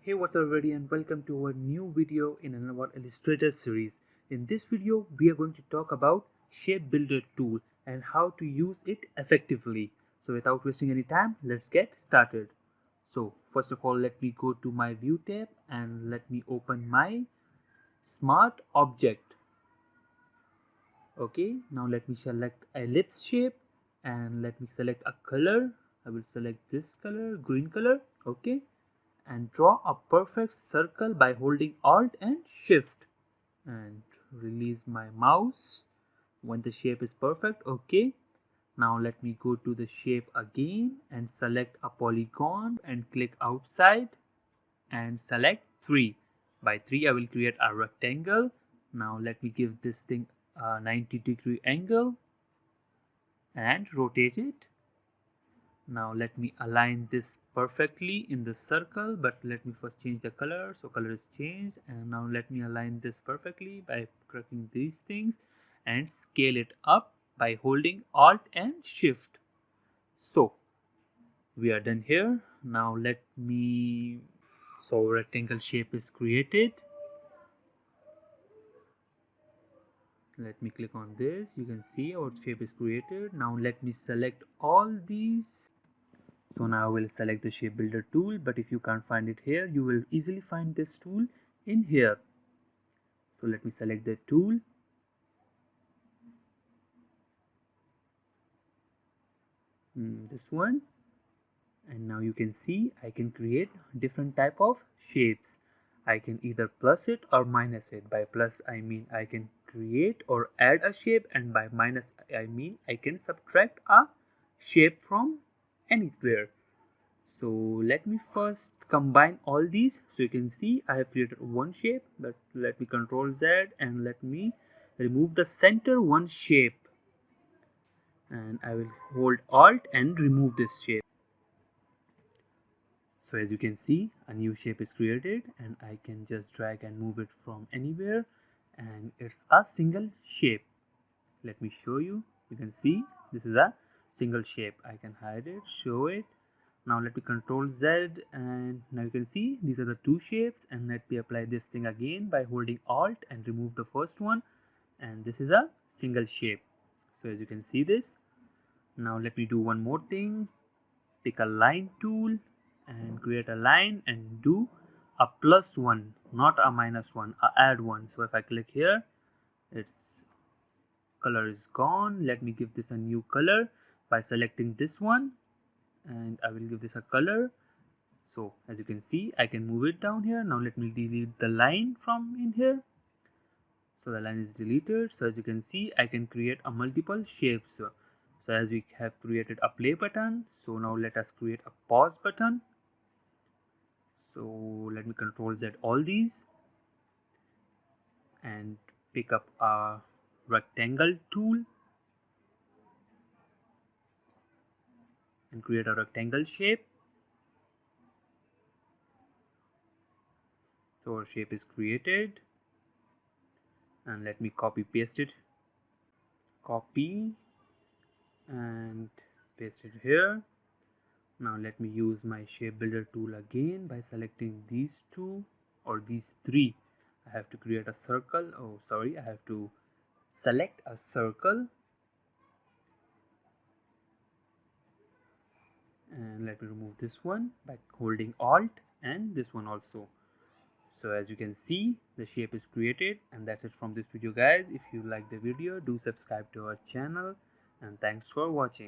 Hey, what's up everybody, and welcome to our new video in our Illustrator series. In this video we are going to talk about shape builder tool and how to use it effectively. So without wasting any time, let's get started. So first of all, let me go to my view tab and let me open my smart object. Okay, now let me select ellipse shape and let me select a color. I will select this color, green color. Okay, and draw a perfect circle by holding Alt and Shift, and release my mouse when the shape is perfect. Okay, now let me go to the shape again and select a polygon and click outside and select 3. By 3 I will create a rectangle. Now let me give this thing a 90-degree angle and rotate it. Now let me align this perfectly in the circle, but let me first change the color. So color is changed, and now let me align this perfectly by clicking these things and scale it up by holding Alt and Shift. So we are done here. Now so rectangle shape is created. Let me click on this. You can see our shape is created. Now let me select all these. So now I will select the shape builder tool, but if you can't find it here, you will easily find this tool in here. So let me select the tool. This one. And now you can see I can create different type of shapes. I can either plus it or minus it. By plus I mean I can create or add a shape, and by minus I mean I can subtract a shape from anywhere. So let me first combine all these. So you can see I have created one shape, but let me Control Z and let me remove the center one shape, and I will hold Alt and remove this shape. So as you can see, a new shape is created and I can just drag and move it from anywhere, and it's a single shape. Let me show you. You can see this is a single shape. I can hide it, show it. Now let me Control Z, and now you can see these are the two shapes, and let me apply this thing again by holding Alt and remove the first one, and this is a single shape. So as you can see this. Now let me do one more thing. Pick a line tool and create a line and do a plus one, not a minus one, a add one. So if I click here, its color is gone. Let me give this a new color by selecting this one, and I will give this a color. So as you can see, I can move it down here. Now let me delete the line from in here. So the line is deleted. So as you can see, I can create a multiple shapes. So as we have created a play button, so now let us create a pause button. So let me Control Z all these and pick up a rectangle tool and create a rectangle shape. So our shape is created, and let me copy paste it. Copy and paste it here. Now let me use my shape builder tool again by selecting these two or these three. I have to create a circle. Oh sorry, I have to select a circle, and let me remove this one by holding Alt and this one also. So as you can see, the shape is created, and that's it from this video guys. If you like the video, do subscribe to our channel, and thanks for watching.